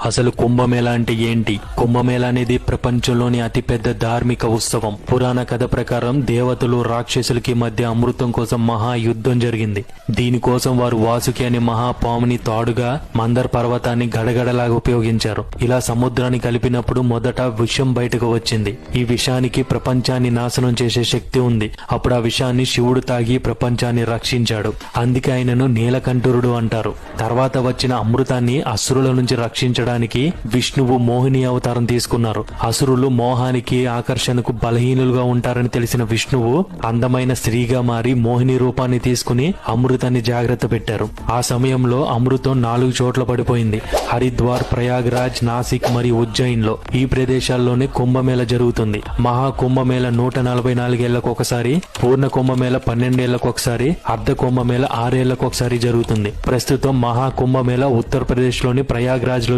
అసలు కుంభమేళా అంటే ఏంటి? కుంభమేళా అనేది ప్రపంచంలోని అతిపెద్ద ధార్మిక ఉత్సవం. పురాణ కథ ప్రకారం దేవతలు రాక్షసులకి మధ్య అమృతం కోసం మహాయుద్ధం జరిగింది. దీనికోసం వారు వాసుకి అనే మహాపాముని తాడుగా మందర్ పర్వతాన్ని గడగడలాగా ఉపయోగించారు. ఇలా సముద్రాన్ని కలిపినప్పుడు మొదట విషం బయటకు వచ్చింది. ఈ విషానికి ప్రపంచాన్ని నాశనం చేసే శక్తి ఉంది. అప్పుడు ఆ విషాన్ని శివుడు తాగి ప్రపంచాన్ని రక్షించాడు. అందుకే ఆయనను నీలకంఠురుడు అంటారు. తర్వాత వచ్చిన అమృతాన్ని అసురుల నుంచి రక్షించడానికి విష్ణువు మోహిని అవతారం తీసుకున్నారు. అసురులు మోహానికి ఆకర్షణకు బలహీనులుగా ఉంటారని తెలిసిన విష్ణువు అందమైన స్త్రీగా మారి మోహిని రూపాన్ని తీసుకుని అమృతాన్ని జాగ్రత్త పెట్టారు. ఆ సమయంలో అమృతం 4 చోట్ల పడిపోయింది. హరిద్వార్, ప్రయాగ్రాజ్, నాసిక్ మరియు ఉజ్జయిన్ లో ఈ ప్రదేశాల్లోనే కుంభమేళ జరుగుతుంది. మహా కుంభమేళ 144 ఏళ్లకు ఒకసారి, పూర్ణ కుంభమేళ 12 ఏళ్లకు ఒకసారి, అర్ధ కుంభమేళ 6 ఏళ్లకు ఒకసారి జరుగుతుంది. ప్రస్తుతం మహా కుంభమేళ ఉత్తరప్రదేశ్ లోని ప్రయాగ్రాజ్ లో